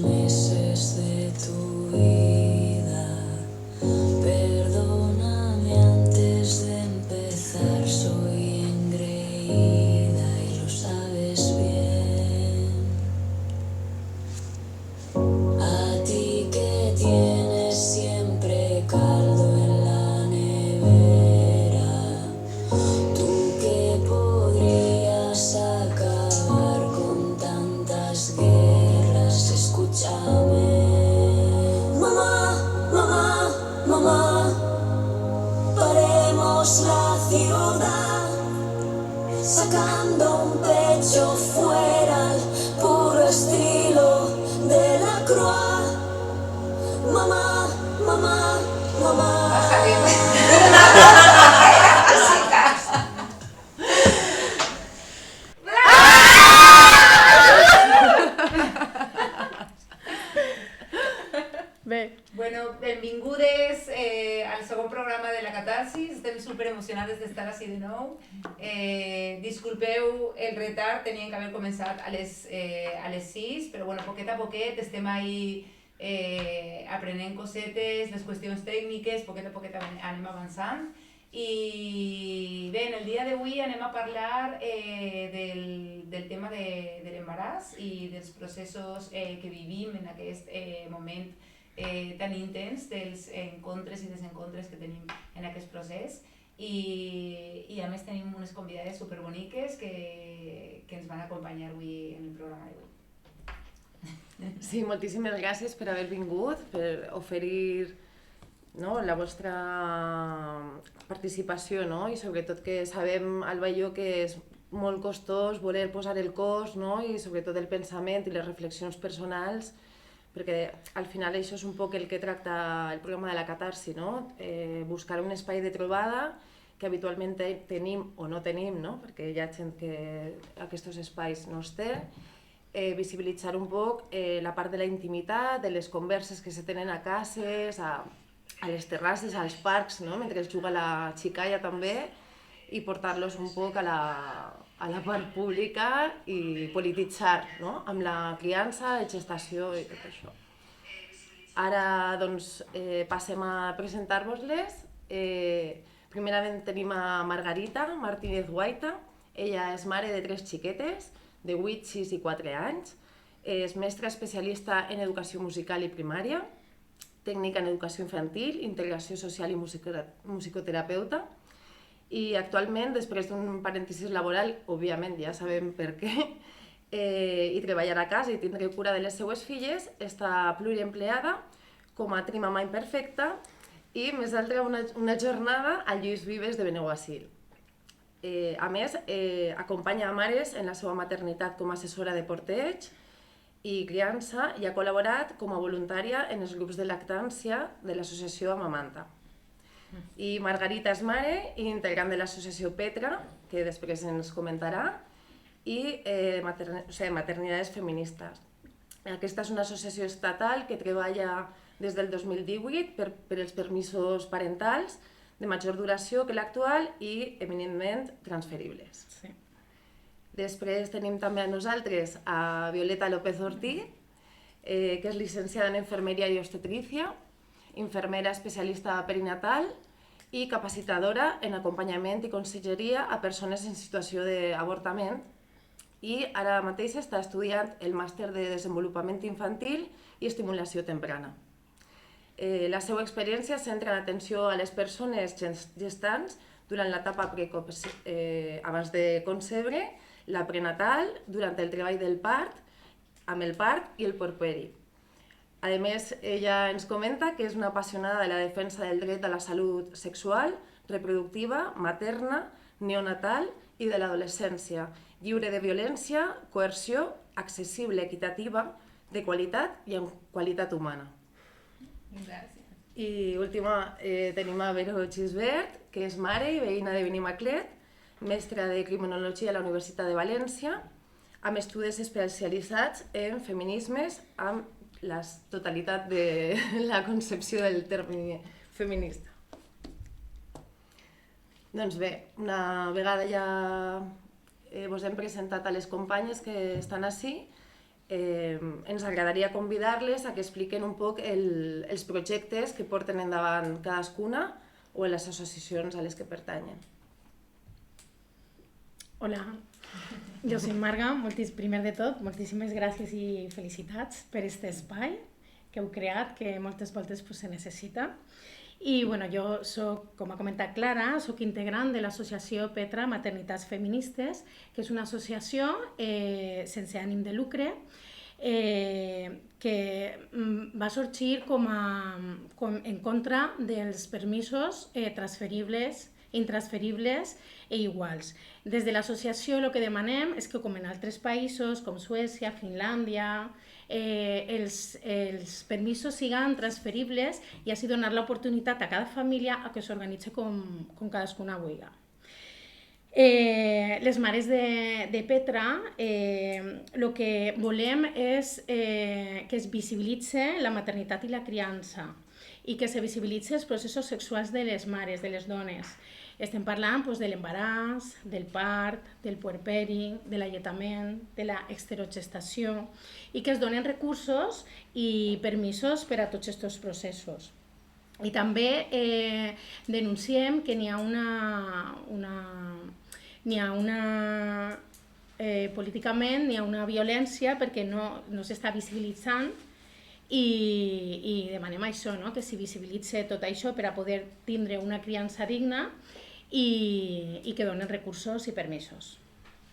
meses de tu vida. Perdóname antes de empezar, soy engreída y lo sabes bien. A ti que tienes siempre caldo en la nevera, tú que podrías acabar con tantas guerras, escúchame. Mamá, mamá, mamá, paremos la ciudad, sacando un pecho fuera al puro estilo de la Croix. Mamá, mamá, mamá. Bé, Bueno, benvingudes al segon programa de la Catarsis. Estem superemocionades d'estar així de nou. Disculpeu el retard, tenien que haver començat a les 6, però bueno, poquet a poquet estem ahí aprenent cosetes, les qüestions tècniques, poquet a poquet anem avançant. I bé, en el dia d'avui anem a parlar del tema de l'embaràs i dels processos que vivim en aquest moment tan intens, dels encontres i desencontres que tenim en aquest procés. I a més tenim unes convidades superboniques que ens van acompanyar avui en el programa d'avui. sí, moltíssimes gràcies per haver vingut, per oferir la vostra participació, i sobretot que sabem, Alba i jo, que és molt costós voler posar el cos, i sobretot el pensament i les reflexions personals, perquè al final això és un poc el que tracta el programa de la Catarsi, buscar un espai de trobada que habitualment tenim o no tenim, perquè hi ha gent que aquests espais no els té, visibilitzar un poc la part de la intimitat, de les converses que se tenen a cases, a les terrasses, als parcs, mentre es juga la xicalla també, i portar-los un poc a la part pública i polititzar, amb la criança, la gestació i tot això. Ara doncs passem a presentar-vos-les. Primerament tenim a Margarita Martínez Guaita. Ella és mare de 3 xiquetes, de 8, 6 i 4 anys. És mestra especialista en educació musical i primària, tècnica en educació infantil, integració social i musicoterapeuta. I actualment, després d'un parèntesis laboral, òbviament ja sabem per què, i treballar a casa i tindre cura de les seues filles, està pluriempleada com a trimamà imperfecta i més altra una jornada al Lluís Vives de Benaguasil. A més, acompanya a mares en la seva maternitat com a assessora de porteig i criança i ha col·laborat com a voluntària en els grups de lactància de l'associació Amamanta. I Margarita és mare i integrant de l'associació Petra, que després ens comentarà, i Maternidades Feministes. Aquesta és una associació estatal que treballa des del 2018 per els permisos parentals de major duració que l'actual i eminentment transferibles. Sí. Després tenim també a nosaltres a Violeta López Ortiz, que és llicenciada en Infermeria i Obstetrícia, infermera especialista perinatal i capacitadora en acompanyament i conselleria a persones en situació d'avortament i ara mateix està estudiant el màster de desenvolupament infantil i estimulació temprana. La seva experiència es centra en l'atenció a les persones gestants durant l'etapa precoç abans de concebre, la prenatal, durant el treball del part, amb el part i el puerperi. A més, ella ens comenta que és una apassionada de la defensa del dret a la salut sexual, reproductiva, materna, neonatal i de l'adolescència, lliure de violència, coerció, accessible, equitativa, de qualitat i amb qualitat humana. Gràcies. I última tenim a Vero Gisbert, que és mare i veïna de Benimaclet, mestra de criminologia a la Universitat de València, amb estudis especialitzats en feminismes amb la totalitat de la concepció del terme feminista. Doncs bé, una vegada ja vos hem presentat a les companyes que estan ací, ens agradaria convidar-les a que expliquen un poc els projectes que porten endavant cadascuna o les associacions a les que pertanyen. Hola, jo soc Marga. Primer de tot, moltíssimes gràcies i felicitats per aquest espai que heu creat, que moltes voltes se necessita. I bueno, jo soc, com ha comentat Clara, soc integrant de l'associació Petra Maternitats Feministes, que és una associació sense ànim de lucre que va sorgir en contra dels permisos transferibles, intransferibles i iguals. Des de l'associació el que demanem és que, com en altres països com Suècia, Finlàndia, els permisos siguin transferibles i així donar l'oportunitat a cada família a que s'organitzi com cadascuna vulgui. Les mares de Petra el que volem és que es visibilitzi la maternitat i la criança i que se visibilitzi els processos sexuals de les mares, de les dones. Estem parlant de l'embaràs, del part, del puerperi, de l'alletament, de l'exterogestació i que es donen recursos i permisos per a tots aquests processos. I també denunciem que n'hi ha políticament n'hi ha una violència perquè no s'està visibilitzant i demanem això, no? Que s'hi visibilitzi tot això per a poder tindre una criança digna i que donen recursos y permisos.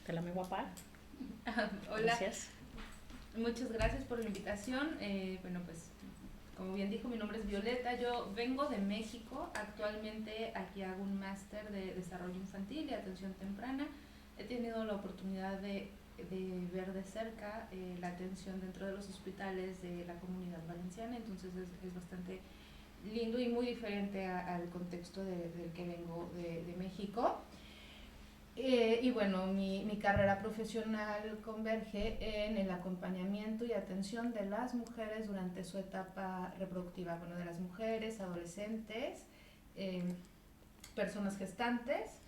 De la meva part. Hola. Gracias. Muchas gracias por la invitación. Bueno, pues como bien dijo, mi nombre es Violeta. Yo vengo de México. Actualmente aquí hago un máster de desarrollo infantil y atención temprana. He tenido la oportunidad de ver de cerca la atención dentro de los hospitales de la Comunidad Valenciana, entonces es bastante lindo y muy diferente al contexto del que vengo de México. Y bueno, mi carrera profesional converge en el acompañamiento y atención de las mujeres durante su etapa reproductiva, bueno, de las mujeres, adolescentes, personas gestantes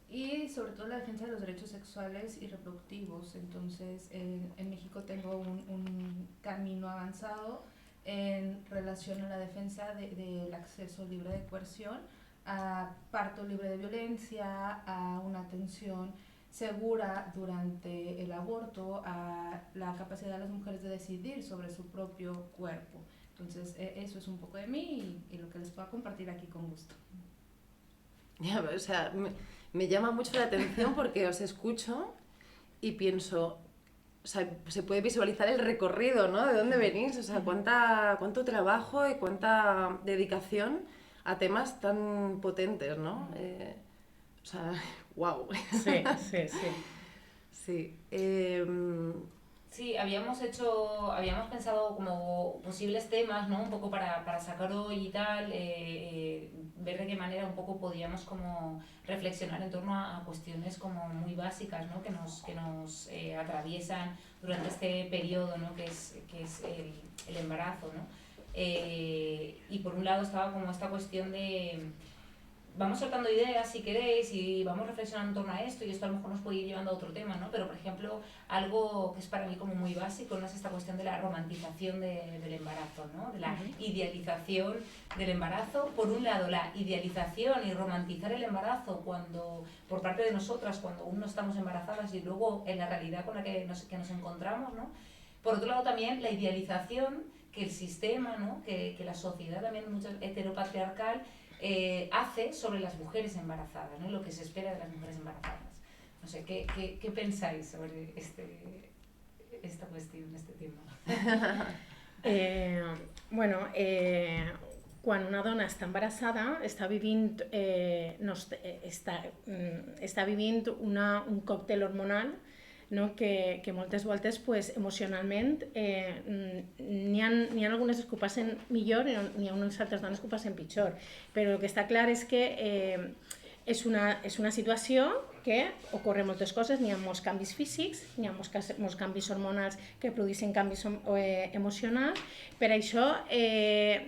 y sobre todo la defensa de los derechos sexuales y reproductivos. Entonces, en México tengo un camino avanzado en relación a la defensa del acceso libre de coerción, a parto libre de violencia, a una atención segura durante el aborto, a la capacidad de las mujeres de decidir sobre su propio cuerpo. Entonces, eso es un poco de mí y lo que les puedo compartir aquí con gusto. Ya, o sea, me llama mucho la atención porque os escucho y pienso, o sea, se puede visualizar el recorrido, ¿no? De dónde venís, o sea, cuánto trabajo y cuánta dedicación a temas tan potentes, ¿no? O sea, wow. Sí, sí, sí. Sí. Sí, habíamos pensado como posibles temas, ¿no? Un poco para sacar hoy y tal, ver de qué manera un poco podíamos como reflexionar en torno a cuestiones como muy básicas, ¿no? Que nos atraviesan durante este periodo, ¿no? Que es el embarazo, ¿no? Y por un lado estaba como esta cuestión de vamos soltando ideas si queréis y vamos reflexionando en torno a esto y esto a lo mejor nos puede ir llevando a otro tema, ¿no? Pero por ejemplo, algo que es para mí como muy básico, ¿no? Es esta cuestión de la romantización del embarazo, ¿no? De la idealización del embarazo. Por un lado, la idealización y romantizar el embarazo por parte de nosotras cuando aún no estamos embarazadas y luego en la realidad con la que nos encontramos, ¿no? Por otro lado también la idealización que el sistema, ¿no? que la sociedad también mucho heteropatriarcal hace sobre las mujeres embarazadas, ¿no? Lo que se espera de las mujeres embarazadas. No sé, ¿qué pensáis sobre esta cuestión, este tema? Quan una dona està embarassada està vivint un còctel hormonal, no? que moltes voltes pues, emocionalment n'hi ha algunes que ho passen millor i n'hi ha unes altres dones que ho passen pitjor, però el que està clar és que és una situació que ocorren moltes coses, n'hi ha molts canvis físics, n'hi ha molts canvis hormonals que produeixen canvis emocionals, per això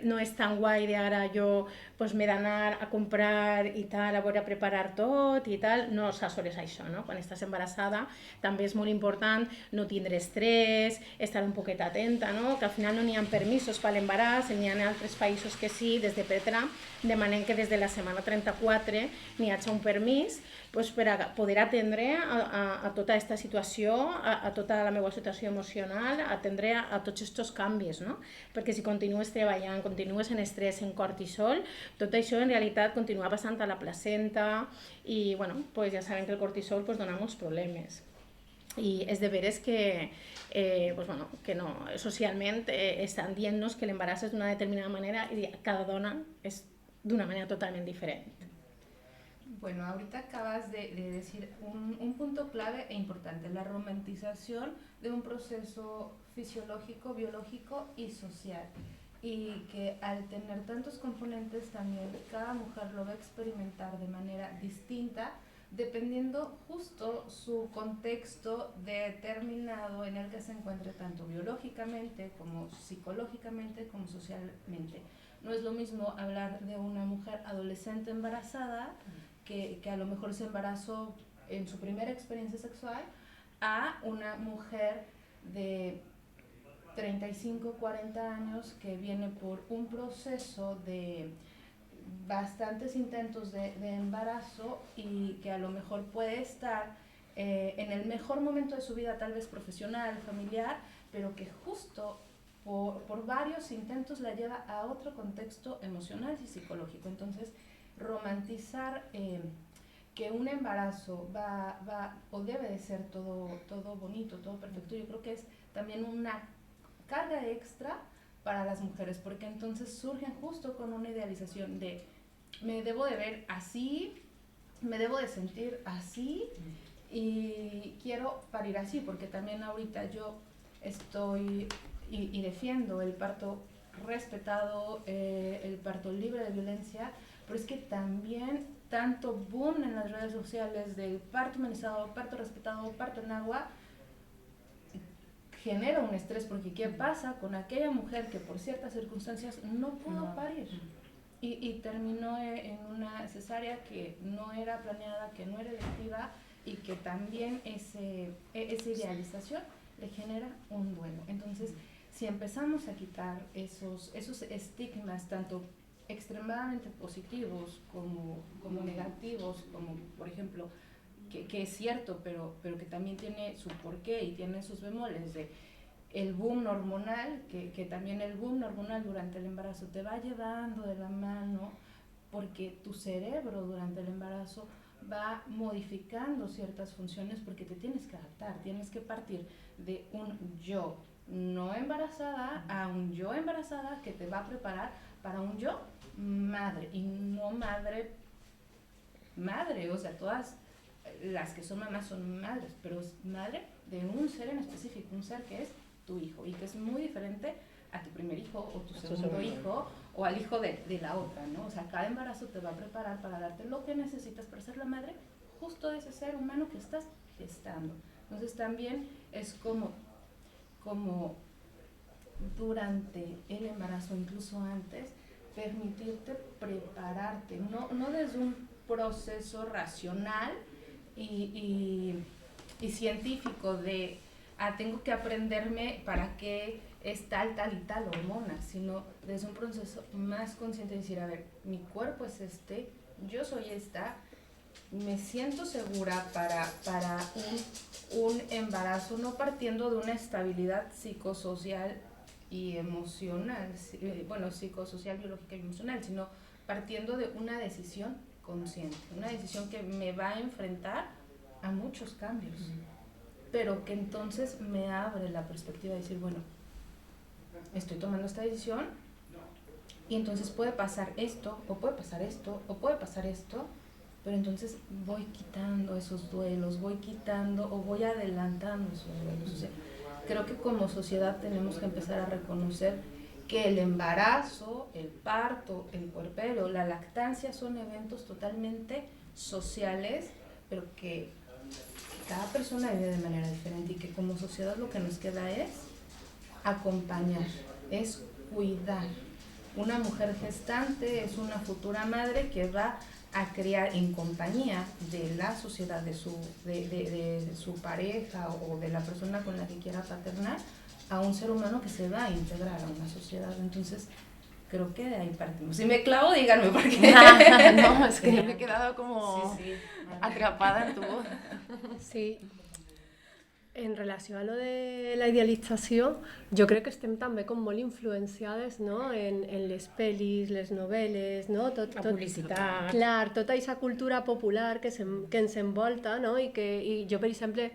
no és tan guai de ara jo pues, m'he d'anar a comprar i tal, a veure a preparar tot i tal, no s'assores això, no? Quan estàs embarassada també és molt important no tindre estrès, estar un poquet atenta, no? Que al final no n'hi ha permisos per l'embaràs, n'hi ha altres països que sí, des de Petra demanem que des de la setmana 34 n'hi hagi un permís pues, per a poder atendre a tota aquesta situació, a tota la meva situació emocional, atendre a tots aquests canvis, no? Perquè si continues treballant, continues en estrès, en cortisol, tot això en realitat continua passant a la placenta i bueno, pues ja sabem que el cortisol pues, dona molts problemes. I és de veres que, pues, bueno, que no, socialment estan dient-nos que l'embaràs és d'una determinada manera i cada dona és d'una manera totalment diferent. Bueno, ahorita acabas de decir un punto clave e importante, la romantización de un proceso fisiológico, biológico y social. Y que al tener tantos componentes también cada mujer lo va a experimentar de manera distinta dependiendo justo su contexto determinado en el que se encuentre tanto biológicamente como psicológicamente como socialmente. No es lo mismo hablar de una mujer adolescente embarazada que a lo mejor se embarazó en su primera experiencia sexual a una mujer de 35, 40 años que viene por un proceso de bastantes intentos de embarazo y que a lo mejor puede estar en el mejor momento de su vida, tal vez profesional, familiar, pero que justo por varios intentos la lleva a otro contexto emocional y psicológico. Entonces, romantizar que un embarazo va o debe de ser todo bonito, todo perfecto, yo creo que es también una carga extra para las mujeres, porque entonces surgen justo con una idealización de me debo de ver así, me debo de sentir así y quiero parir así, porque también ahorita yo estoy y defiendo el parto respetado, el parto libre de violencia, pero es que también tanto boom en las redes sociales del parto humanizado, parto respetado, parto en agua, genera un estrés, porque ¿qué pasa con aquella mujer que por ciertas circunstancias no pudo parir? Y terminó en una cesárea que no era planeada, que no era electiva y que también esa idealización le genera un duelo. Entonces, si empezamos a quitar esos estigmas, tanto extremadamente positivos como negativos, como por ejemplo, que es cierto, pero que también tiene su porqué y tiene sus bemoles de el boom hormonal, que también el boom hormonal durante el embarazo te va llevando de la mano porque tu cerebro durante el embarazo va modificando ciertas funciones porque te tienes que adaptar, tienes que partir de un yo no embarazada a un yo embarazada que te va a preparar para un yo madre y no madre, o sea, todas las que son mamás son madres, pero es madre de un ser en específico, un ser que es tu hijo y que es muy diferente a tu primer hijo o tu segundo hijo o al hijo de la otra, ¿no? O sea, cada embarazo te va a preparar para darte lo que necesitas para ser la madre justo de ese ser humano que estás gestando. Entonces también es como durante el embarazo, incluso antes, permitirte prepararte, no desde un proceso racional y científico de tengo que aprenderme para qué es tal y tal hormona, sino desde un proceso más consciente de decir, a ver, mi cuerpo es este, yo soy esta, me siento segura para un embarazo, no partiendo de una estabilidad psicosocial y emocional, bueno, psicosocial, biológica y emocional, sino partiendo de una decisión consciente, una decisión que me va a enfrentar a muchos cambios, pero que entonces me abre la perspectiva de decir, bueno, estoy tomando esta decisión y entonces puede pasar esto, o puede pasar esto, o puede pasar esto, pero entonces voy quitando esos duelos, voy quitando o voy adelantando esos duelos. O sea, creo que como sociedad tenemos que empezar a reconocer que el embarazo, el parto, el puerperio, la lactancia son eventos totalmente sociales, pero que cada persona vive de manera diferente y que como sociedad lo que nos queda es acompañar, es cuidar. Una mujer gestante es una futura madre que va a criar en compañía de la sociedad, de su pareja o de la persona con la que quiera paternar, a un ser humano que se va a integrar a una sociedad. Entonces, creo que de ahí partimos. Si me clavo, díganme por qué. No, es que me he quedado como Sí, sí. atrapada en tu voz. Sí. En relació a lo de la idealització, jo crec que estem també com molt influenciades, no? en les pel·lis, les novel·les, no? La publicitat. Clar, tota aquesta cultura popular que ens envolta, no? I jo, per exemple,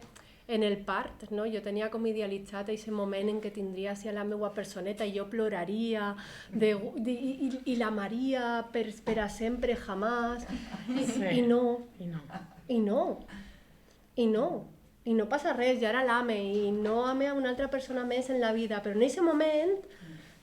en el part, no? Jo tenia com idealitzat aquest moment en què tindria a la meva personeta i jo ploraria i l'amaria per a sempre, jamás. I no passa res, ja ara l'ame i no ame a una altra persona més en la vida, però en aquest moment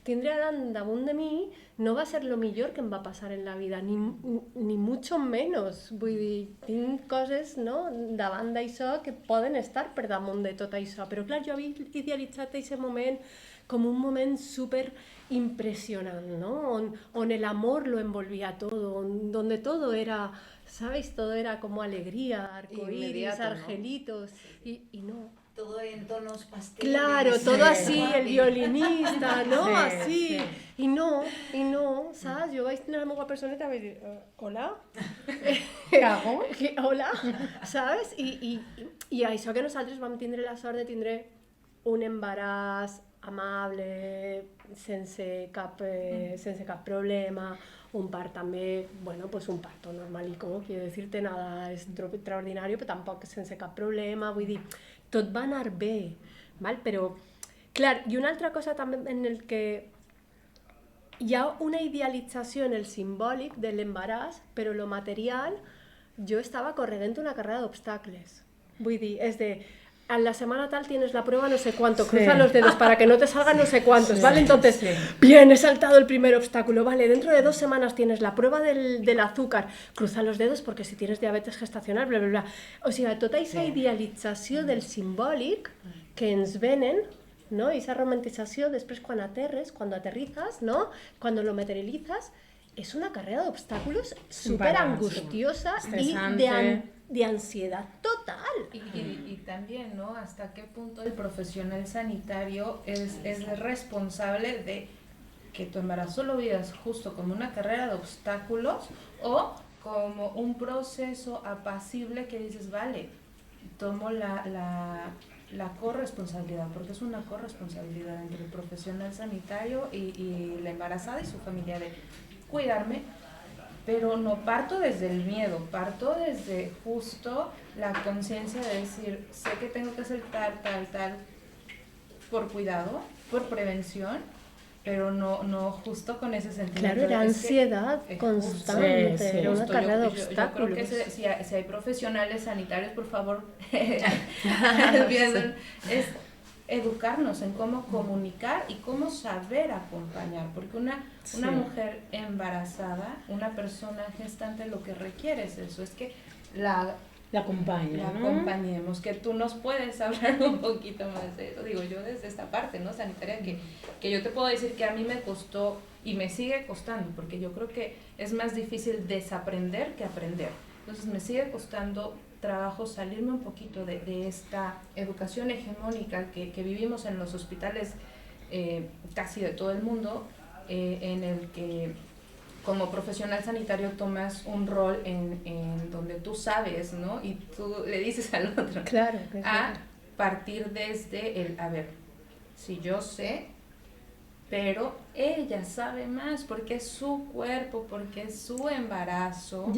tindre damunt de mi no va ser lo millor que em va passar en la vida, ni mucho menos. Vull dir, tinc coses, no, davant d'això que poden estar per damunt de tot això, però clar, jo havia idealitzat aquest moment com un moment súper impresionant, ¿no? On el amor lo envolvía todo, donde todo era, ¿sabes? Todo era como alegría, arcoíris, Inmediato, ¿no? argelitos, y no. Todo en tonos pasteles. Claro, todo así, guapi. el violinista, no? Sí, Así. sí. I no, saps? Jo vaig tenir la meva personeta i vaig dir, hola? Cago? Hola? Saps? I això que nosaltres vam tindre la sort de tindre un embaràs amable, sense cap problema, un part també, bueno, pues un parto normalico, quiero decirte, nada extraordinario, però tampoc sense cap problema, vull dir, tot va anar bé, val? Però, clar, i una altra cosa també en el que hi ha una idealització en el simbòlic de l'embaràs, però lo material, jo estava corregent una carrera d'obstacles, vull dir, és de... A la semana tal tienes la prueba no sé cuánto, cruza los dedos para que no te salgan no sé cuántos, ¿vale? Entonces, bien, he saltado el primer obstáculo, vale, dentro de 2 semanas tienes la prueba del azúcar, cruza los dedos porque si tienes diabetes gestacional, bla, bla, bla. O sigui, tota aquesta idealització del simbòlic que ens venen, ¿no? Y esa romantización después cuando aterrizas, ¿no? Cuando lo materializas, es una carrera de obstáculos súper angustiosa y de ansiedad total. Y también, ¿no? Hasta qué punto el profesional sanitario es responsable de que tu embarazo lo vivas justo como una carrera de obstáculos o como un proceso apacible que dices, vale, tomo la corresponsabilidad, porque es una corresponsabilidad entre el profesional sanitario y la embarazada y su familia de cuidarme, pero no parto desde el miedo, parto desde justo la conciencia de decir, sé que tengo que hacer tal, por cuidado, por prevención, pero no justo con ese sentimiento. Claro, era ansiedad constante, sí, era una carrera de Yo obstáculos. creo que si hay profesionales sanitarios, por favor, es educarnos en cómo comunicar y cómo saber acompañar, porque una mujer embarazada, una persona gestante, lo que requiere es eso, es que la acompañemos, que tú nos puedes hablar un poquito más de eso, digo yo desde esta parte, ¿no? Sanitaria, que yo te puedo decir que a mí me costó y me sigue costando, porque yo creo que es más difícil desaprender que aprender, entonces me sigue costando trabajo salirme un poquito de esta educación hegemónica que vivimos en los hospitales casi de todo el mundo, en el que como profesional sanitario tomas un rol en donde tú sabes, ¿no? Y tú le dices al otro, claro, a partir desde el, a ver, si yo sé, pero ella sabe más porque es su cuerpo, porque es su embarazo.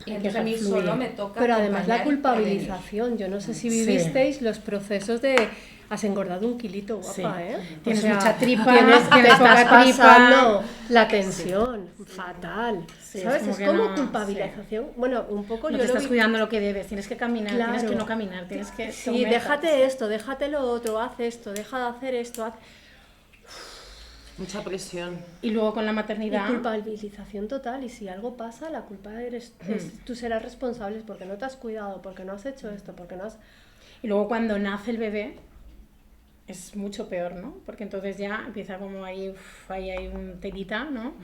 Y entonces a mí solo me toca. Pero además la acompañar y culpabilización, yo no sé si vivisteis los procesos de has engordado 1 kilito, guapa, Sí. ¿eh? Tienes O sea, mucha tripa, te tienes estás poca tripa. pasando la tensión, fatal, Sí, ¿sabes? es como Es que como no, culpabilización, bueno, un poco No yo te lo estás vi... cuidando lo que debes, tienes que caminar, Claro. tienes que no caminar, tienes que... Sí, déjate esto, déjate lo otro, haz esto, deja de hacer esto, haz... Mucha presión. Y luego con la Y maternidad... culpabilización total, y si algo pasa, la culpa tú serás responsable porque no te has cuidado, porque no has hecho esto, porque no has... Y luego cuando nace el bebé es mucho peor, ¿no? Porque entonces ya empieza como ahí hay un telita, ¿no?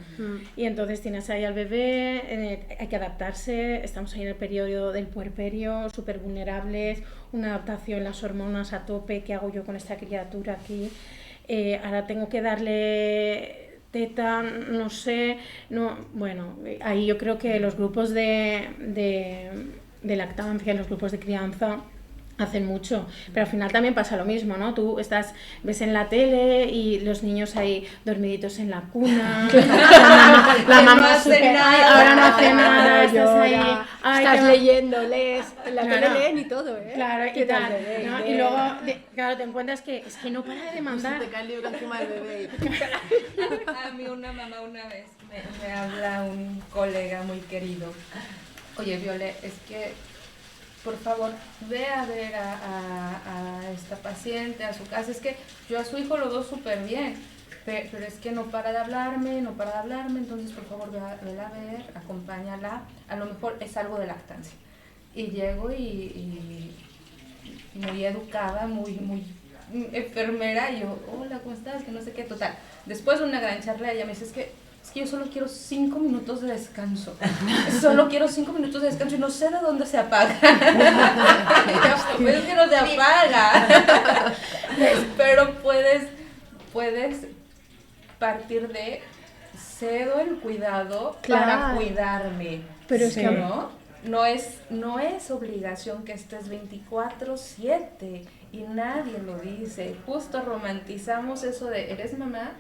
Y entonces tienes ahí al bebé, hay que adaptarse, estamos ahí en el periodo del puerperio, súper vulnerables, una adaptación, las hormonas a tope, ¿qué hago yo con esta criatura aquí? Ahora tengo que darle teta, no sé, no, bueno, ahí yo creo que los grupos de lactancia, los grupos de crianza hacen mucho, pero al final también pasa lo mismo, ¿no? Tú ves en la tele y los niños ahí dormiditos en la cuna, la mamá no hace súper, nada, "Ay, ahora no hace nada, estás ahí, Llora, ay, estás te va-". leyendo, lees, en la Claro. tele leen y todo, ¿eh? Claro, y ¿Qué tal, tal, bebé? ¿no? Y luego, claro, te encuentras que es que no para de demandar. Te cae el libro encima del bebé. A mí una mamá una vez me habla un colega muy querido. Oye, Viole, es que por favor ve a ver a esta paciente a su casa. Es que yo a su hijo lo veo súper bien, pero es que no para de hablarme, entonces por favor vela a ver, acompáñala. A lo mejor es algo de lactancia. Y llego y muy educada, muy enfermera, y yo, hola, ¿cómo estás? Que no sé qué, total. Después de una gran charla, ella me dice, es que yo solo quiero 5 minutos de descanso. Solo quiero 5 minutos de descanso y no sé de dónde se apaga. Pues es que no se apaga. Pero puedes partir de cedo el cuidado para Claro. cuidarme. Pero es Sí. que No es obligación que estés 24/7 y nadie lo dice. Justo romantizamos eso de eres mamá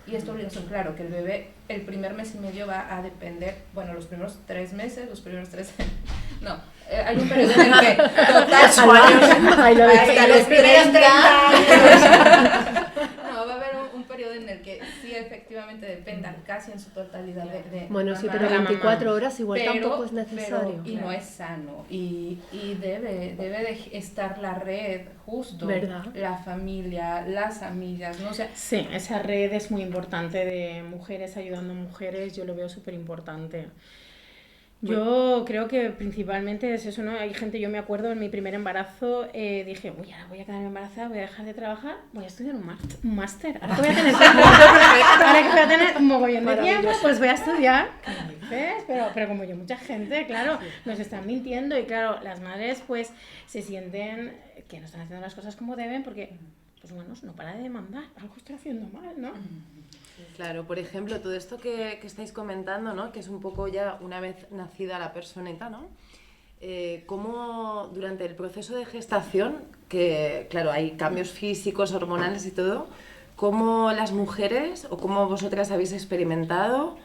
y es tu obligación. Claro que el bebé el primer mes y medio va a depender, bueno, los primeros 3 meses, los primeros 3 no, hay un periodo en el que total Ahí lo ves. hasta los primeros 30 años. No, va a haber un periodo en el que sí efectivamente dependa casi en su totalidad de Bueno, sí, mamá. pero la mamá. 24 horas igual tampoco es necesario. Y no es sano, y debe de estar la red, justo, ¿Verdad? la familia, las amigas, ¿no? O sea, Sí, esa red es muy importante de mujeres ayudando a mujeres, yo lo veo súper importante. Yo creo que principalmente es eso, ¿no? Hay gente, yo me acuerdo en mi primer embarazo, dije, uy, ahora voy a quedarme embarazada, voy a dejar de trabajar, voy a estudiar un máster. Ahora que voy a tener tiempo, ahora que voy a tener un mogollón de tiempo, pues voy a estudiar. ¿Qué dices? Pero como yo, mucha gente, claro, nos están mintiendo y claro, las madres pues se sienten que no están haciendo las cosas como deben porque, pues bueno, no para de demandar, algo estoy haciendo mal, ¿no? Claro, por ejemplo, todo esto que estáis comentando, ¿no? Que es un poco ya una vez nacida la personeta, ¿no? Cómo durante el proceso de gestación, que claro, hay cambios físicos, hormonales y todo, cómo las mujeres o cómo vosotras habéis experimentado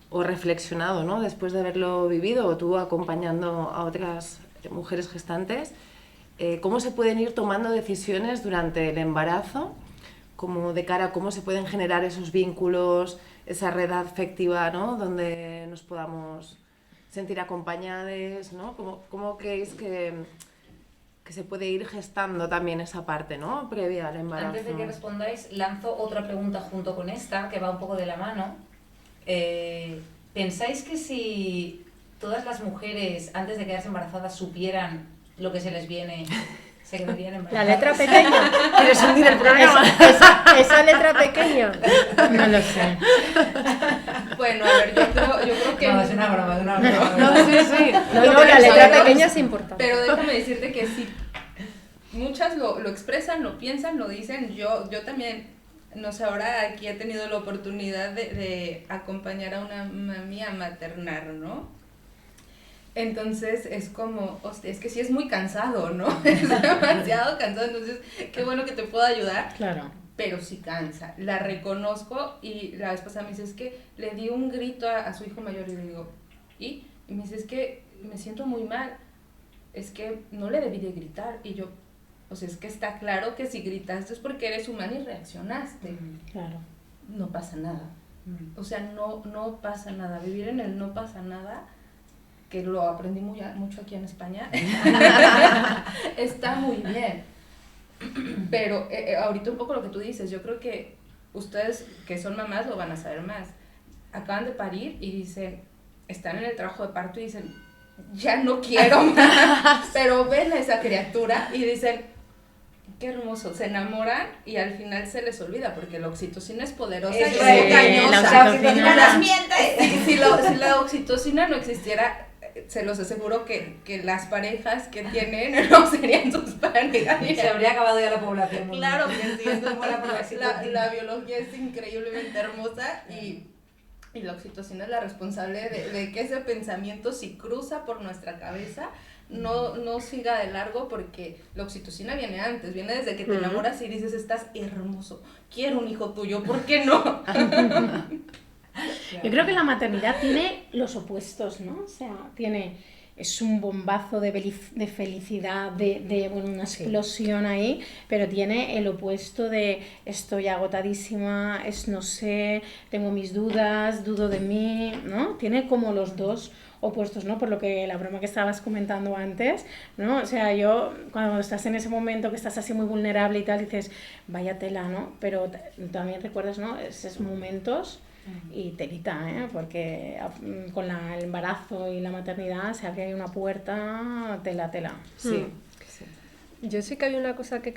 o reflexionado, ¿no? Después de haberlo vivido o tú acompañando a otras mujeres gestantes, cómo se pueden ir tomando decisiones durante el embarazo, como de cara a cómo se pueden generar esos vínculos, esa red afectiva, ¿no? Donde nos podamos sentir acompañadas, ¿no? ¿Cómo creéis que se puede ir gestando también esa parte, ¿no? Previa al embarazo? Antes de que respondáis, lanzo otra pregunta junto con esta, que va un poco de la mano. ¿Pensáis que si todas las mujeres, antes de quedarse embarazadas, supieran lo que se les viene, se quedarían La embarazadas? letra pequeña. ¿Quieres hundir el programa? Esa letra pequeña. No lo sé. bueno, a ver, yo creo que... No, es una broma, es una broma. No, sí. No, no, la letra pequeña es importante. Pero déjame decirte que sí, muchas lo expresan, lo piensan, lo dicen. Yo también, no sé, ahora aquí he tenido la oportunidad de acompañar a una mami a maternar, ¿no? Entonces es como, hostia, es que sí es muy cansado, ¿no? Es demasiado cansado, entonces qué bueno que te puedo ayudar. Claro. Pero sí cansa, la reconozco. Y la vez pasada me dice, es que le di un grito a su hijo mayor y le digo, ¿y? Y me dice, es que me siento muy mal, es que no le debí de gritar. Y yo, o sea, es que está claro que si gritaste es porque eres humana y reaccionaste. Claro. No pasa nada, o sea, no pasa nada, vivir en el no pasa nada, que lo aprendí mucho aquí en España, está muy bien. Pero ahorita un poco lo que tú dices, yo creo que ustedes que son mamás lo van a saber más. Acaban de parir y dicen, están en el trabajo de parto y dicen, ya no quiero más, pero ven a esa criatura y dicen, qué hermoso, se enamoran y al final se les olvida porque la oxitocina es poderosa y es engañosa. La oxitocina las miente. Si la oxitocina no existiera, se los aseguro que las parejas que tienen no serían sus parejas. Se habría acabado ya la población. Claro que sí, es como la biología es increíblemente hermosa y la oxitocina es la responsable de que ese pensamiento, si cruza por nuestra cabeza, no siga de largo, porque la oxitocina viene antes, viene desde que te enamoras y dices, estás hermoso, quiero un hijo tuyo, ¿por qué no? Yo creo que la maternidad tiene los opuestos, ¿no? O sea, es un bombazo de felicidad, bueno, una explosión ahí, pero tiene el opuesto de estoy agotadísima, no sé, tengo mis dudas, dudo de mí, ¿no? Tiene como los dos opuestos, ¿no? Por lo que la broma que estabas comentando antes, ¿no? O sea, yo cuando estás en ese momento que estás así muy vulnerable y tal, dices, vaya tela, ¿no? Pero también recuerdas, ¿no? Esos momentos y telita, porque con el embarazo y la maternidad se abre una puerta, tela. Sí. Yo sí que había una cosa que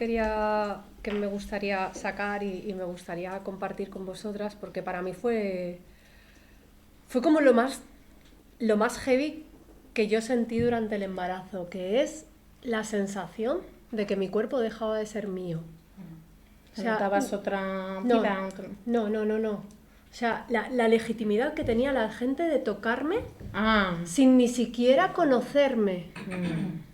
me gustaría sacar y me gustaría compartir con vosotras, porque para mí fue como lo más heavy que yo sentí durante el embarazo, que es la sensación de que mi cuerpo dejaba de ser mío. O sea, ¿notabas otra vida? No. O sea, la legitimidad que tenía la gente de tocarme sin ni siquiera conocerme.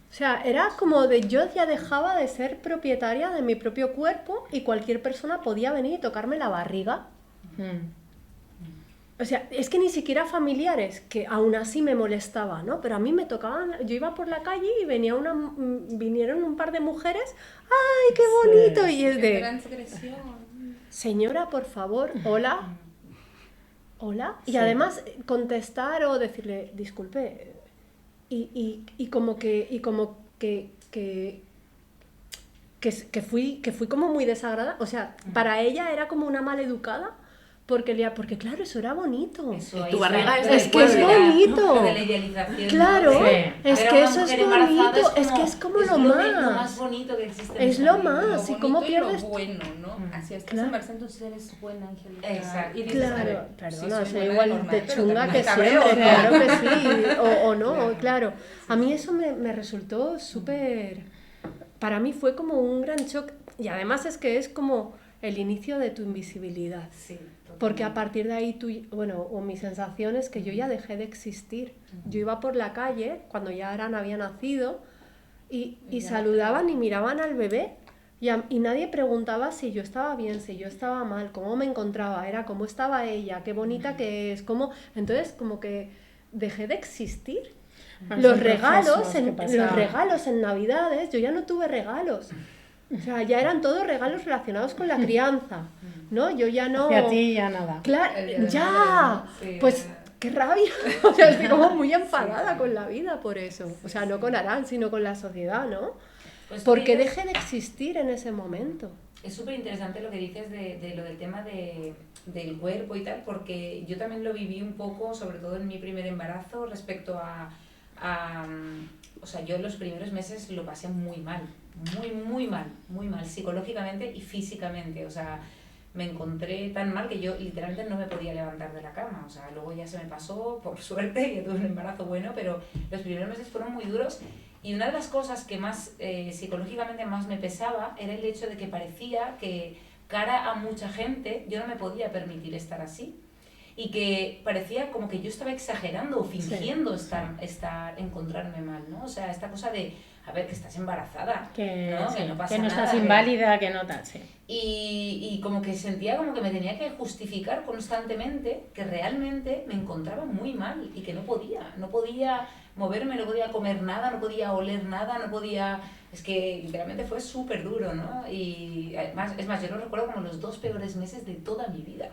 O sea, era como yo ya dejaba de ser propietaria de mi propio cuerpo y cualquier persona podía venir y tocarme la barriga. O sea, es que ni siquiera familiares, que aún así me molestaba, ¿no? Pero a mí me tocaban, yo iba por la calle y vinieron un par de mujeres, ¡ay, qué bonito! Sí, y es de, transgresión. Señora, por favor, hola. Y además contestar o decirle, disculpe, y como que fui como muy desagradable. O sea, para ella era como una maleducada, porque claro, eso era bonito. Tu barriga es que es bonito. De la idealización. Claro, ¿no? es que eso es bonito, es que es como lo más. más bonito que existe. Es lo más, y cómo pierdes. Lo bueno, ¿no? Así es que Claro. embarazada, entonces eres buena, Angélica. Exacto. Y dices, a Claro, ver, perdona, sí, soy buena igual normal, de pero chunga también que cabreo, siempre, ¿no? claro que sí, o no, claro. A mí eso me resultó súper... Para mí fue como un gran shock, y además es que es como el inicio de tu invisibilidad. Sí, Porque a partir de ahí o mi sensación es que yo ya dejé de existir. Yo iba por la calle cuando ya Aran había nacido y saludaban y miraban al bebé y nadie preguntaba si yo estaba bien, si yo estaba mal, cómo me encontraba, era cómo estaba ella, qué bonita que es, cómo... Entonces como que dejé de existir. Los regalos en Navidades, yo ya no tuve regalos. O sea, ya eran todos regalos relacionados con la crianza, ¿no? Yo ya no... Y a ti ya nada. Claro, El ya. sí. Pues qué rabia. O sea, estoy como muy enfadada con la vida por eso. O sea, no con Aran, sino con la sociedad, ¿no? Pues Porque dices- dejé de existir en ese momento. Es súper interesante lo que dices de lo del tema del cuerpo y tal, porque yo también lo viví un poco, sobre todo en mi primer embarazo, respecto a o sea, yo los primeros meses lo pasé muy mal, muy mal, psicológicamente y físicamente. O sea, me encontré tan mal que yo literalmente no me podía levantar de la cama. O sea, luego ya se me pasó, por suerte, ya tuve un embarazo bueno, pero los primeros meses fueron muy duros. Y una de las cosas que más psicológicamente más me pesaba era el hecho de que parecía que cara a mucha gente yo no me podía permitir estar así. Y que parecía como que yo estaba exagerando o fingiendo encontrarme mal, ¿no? O sea, esta cosa de, a ver, que estás embarazada, Que ¿no? sí, Que no pasa que no nada, estás inválida, que no tal, sí. Y como que sentía como que me tenía que justificar constantemente que realmente me encontraba muy mal y que no podía moverme, no podía comer nada, no podía oler nada, no podía... Es que literalmente fue súper duro, ¿no? Y además, es más, yo lo recuerdo como los 2 peores meses de toda mi vida.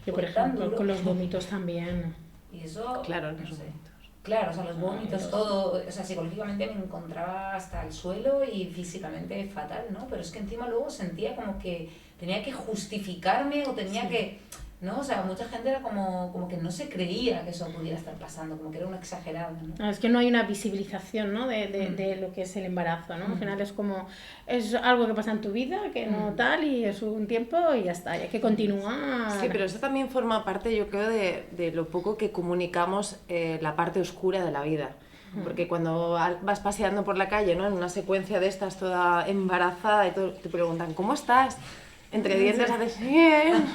Yo, por Fue tan ejemplo, duro. con los vómitos también. Y eso... Claro, no los sé. vómitos. Claro, o sea, los vómitos, todo, o sea, psicológicamente me encontraba hasta el suelo y físicamente fatal, ¿no? Pero es que encima luego sentía como que tenía que justificarme o tenía que... ¿no? O sea, mucha gente era como que no se creía que eso pudiera estar pasando, como que era una exagerada, ¿no? No, es que no hay una visibilización, ¿no? de lo que es el embarazo, ¿no? Al final es como, es algo que pasa en tu vida, que no tal, y es un tiempo y ya está, y hay que continuar. Sí, pero eso también forma parte, yo creo, de lo poco que comunicamos la parte oscura de la vida. Porque cuando vas paseando por la calle, ¿no? En una secuencia de estas toda embarazada y todo, te preguntan, ¿cómo estás? Entre dientes haces bien,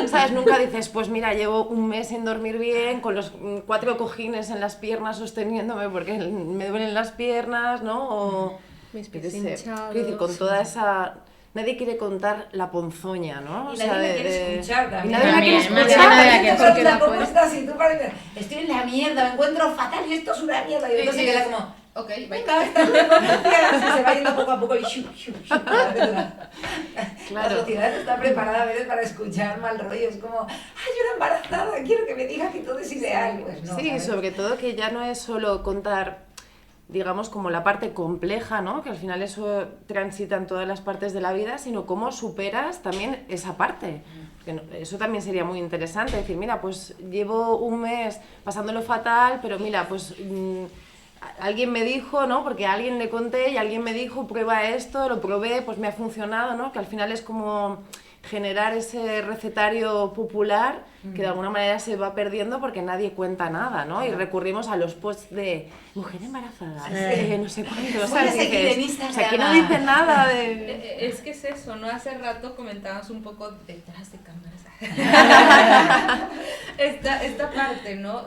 ¿sabes? Nunca dices, pues mira, llevo un mes sin dormir bien, con los 4 cojines en las piernas sosteniéndome porque me duelen las piernas, ¿no? O, Mis yo qué pies sé, hinchados. quiero decir, con toda esa... Nadie quiere contar la ponzoña, ¿no? Y nadie la quiere escuchar Y también. nadie la quiere También, escuchar. nadie la quiere, Te porque la preguntan, ¿cómo puedes- estás? Y tú pareces, estoy en la mierda, me encuentro fatal y esto es una mierda. Y entonces se queda como, Ok, bye. venga, está bien, gracias. Y se va yendo poco a poco y la verdad. Claro. La sociedad está preparada a veces para escuchar mal rollo. Es como, ay, yo era embarazada, quiero que me diga que todo es ideal. Pues no, Sí, ¿sabes? sobre todo que ya no es solo contar, digamos, como la parte compleja, ¿no? Que al final eso transita en todas las partes de la vida, sino cómo superas también esa parte. Que eso también sería muy interesante, decir, mira, pues llevo un mes pasándolo fatal, pero mira, pues alguien me dijo, ¿no? Porque a alguien le conté y alguien me dijo, prueba esto, lo probé, pues me ha funcionado, ¿no? Que al final es como generar ese recetario popular que de alguna manera se va perdiendo porque nadie cuenta nada, ¿no? Y recurrimos a los posts de mujer embarazada, no sé cuánto, ¿sabes? Voy a seguir Dices, en Instagram. o sea, aquí no dice nada de... Es que es eso, ¿no? Hace rato comentábamos un poco detrás de cámaras. esta parte, ¿no?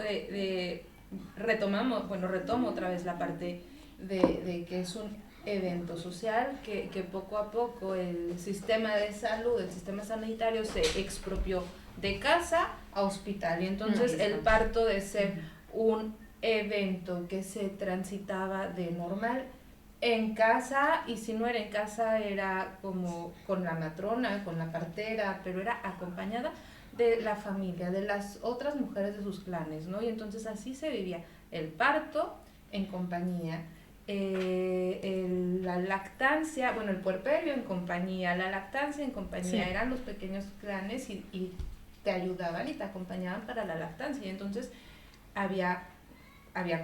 Retomo otra vez la parte de que es un evento social, que poco a poco el sistema de salud, el sistema sanitario se expropió de casa a hospital. Y entonces el parto, de ser un evento que se transitaba de normal en casa, y si no era en casa era como con la matrona, con la partera, pero era acompañada de la familia, de las otras mujeres de sus clanes, ¿no? Y entonces así se vivía el parto en compañía, la lactancia, bueno, el puerperio en compañía, la lactancia en compañía, Sí. eran los pequeños clanes y te ayudaban y te acompañaban para la lactancia. Y entonces había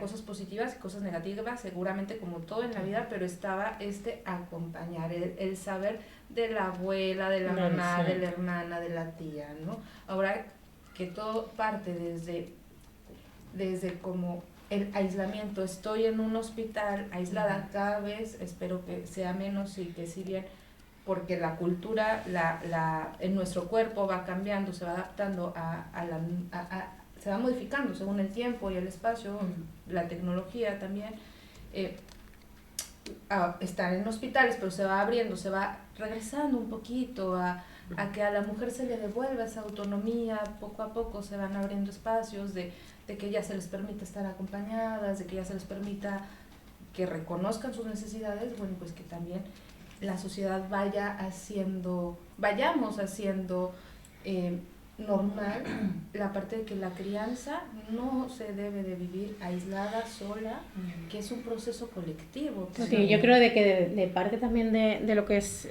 cosas positivas y cosas negativas, seguramente como todo en la vida, pero estaba acompañar, el saber de la abuela, de la Claro, mamá, sí. de la hermana, de la tía, ¿no? Ahora que todo parte desde como el aislamiento, estoy en un hospital aislada cada vez, espero que sea menos y que si bien, porque la cultura en nuestro cuerpo va cambiando, se va adaptando se va modificando según el tiempo y el espacio, la tecnología también, estar en hospitales, pero se va abriendo, se va regresando un poquito a que a la mujer se le devuelva esa autonomía, poco a poco se van abriendo espacios de que ya se les permita estar acompañadas, de que ya se les permita que reconozcan sus necesidades, bueno, pues que también la sociedad vayamos haciendo normal la parte de que la crianza no se debe de vivir aislada, sola, que es un proceso colectivo. Sí, yo creo de que de parte también de lo que es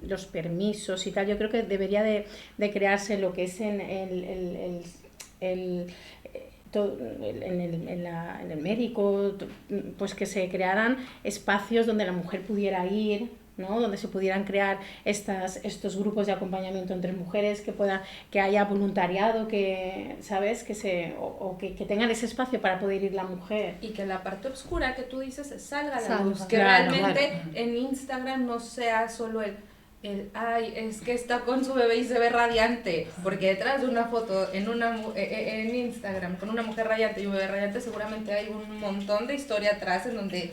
los permisos y tal, yo creo que debería de crearse lo que es en el médico, pues que se crearan espacios donde la mujer pudiera ir, ¿no? Donde se pudieran crear estos grupos de acompañamiento entre mujeres, que haya voluntariado, que sabes que tengan ese espacio para poder ir la mujer. Y que la parte oscura que tú dices salga a la Salga. luz, que Claro, realmente claro. en Instagram no sea solo ay, es que está con su bebé y se ve radiante, porque detrás de una foto en Instagram con una mujer radiante y un bebé radiante seguramente hay un montón de historia atrás en donde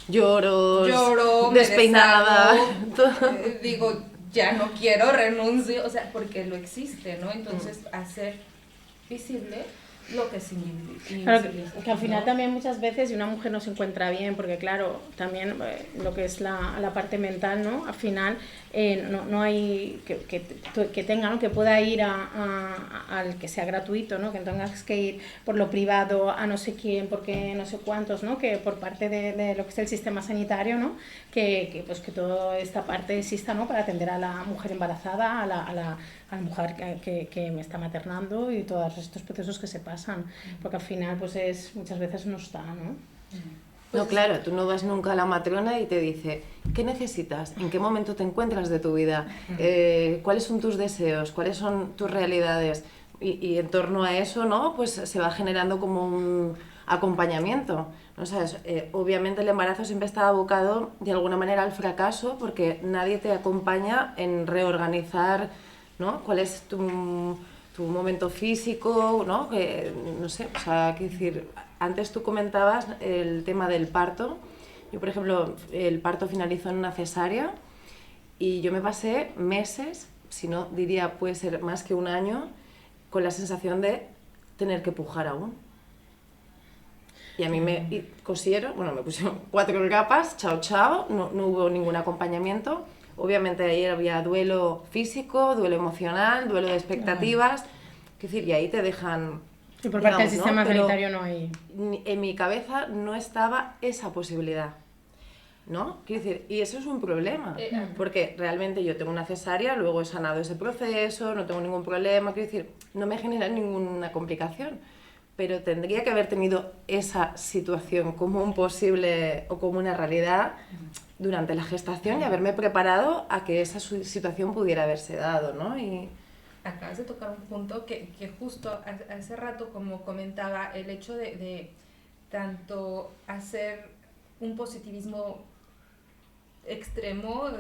lloro, me despeinada. deshago, digo, ya no quiero, renuncio, o sea, porque lo existe, ¿no? Entonces, hacer visible lo que es Claro, invisibiliza. que al final ¿no? también muchas veces si una mujer no se encuentra bien, porque claro, también lo que es la parte mental, ¿no? Al final no hay que tenga, ¿no? Que pueda ir al que sea gratuito, ¿no? Que no tengas que ir por lo privado a no sé quién, porque no sé cuántos, ¿no? Que por parte de lo que es el sistema sanitario, ¿no? Pues que toda esta parte exista, ¿no? Para atender a la mujer embarazada, a la mujer que me está maternando y todos estos procesos que se pasan, porque al final pues muchas veces no está, ¿no? No, claro, tú no vas nunca a la matrona y te dice, ¿qué necesitas? ¿En qué momento te encuentras de tu vida? ¿Cuáles son tus deseos? ¿Cuáles son tus realidades? Y en torno a eso, ¿no? Pues se va generando como un acompañamiento, ¿no? O sea, obviamente el embarazo siempre está abocado de alguna manera al fracaso porque nadie te acompaña en reorganizar, ¿no? ¿Cuál es tu momento físico, ¿no? Que, no sé, o sea, quiero decir, antes tú comentabas el tema del parto. Yo, por ejemplo, el parto finalizó en una cesárea y yo me pasé meses, si no diría puede ser más que un año, con la sensación de tener que pujar aún. Y a mí me cosieron, bueno, me pusieron 4 capas, chao, chao, no hubo ningún acompañamiento. Obviamente ahí había duelo físico, duelo emocional, duelo de expectativas. Es decir, y ahí te dejan... Y por parte del digamos, sistema ¿no? Pero sanitario no hay... en mi cabeza no estaba esa posibilidad, ¿no? Quiero decir, y eso es un problema, porque realmente yo tengo una cesárea, luego he sanado ese proceso, no tengo ningún problema, quiero decir, no me genera ninguna complicación, pero tendría que haber tenido esa situación como un posible o como una realidad durante la gestación y haberme preparado a que esa situación pudiera haberse dado, ¿no? Y... Acabas de tocar un punto que justo hace rato, como comentaba, el hecho de tanto hacer un positivismo extremo,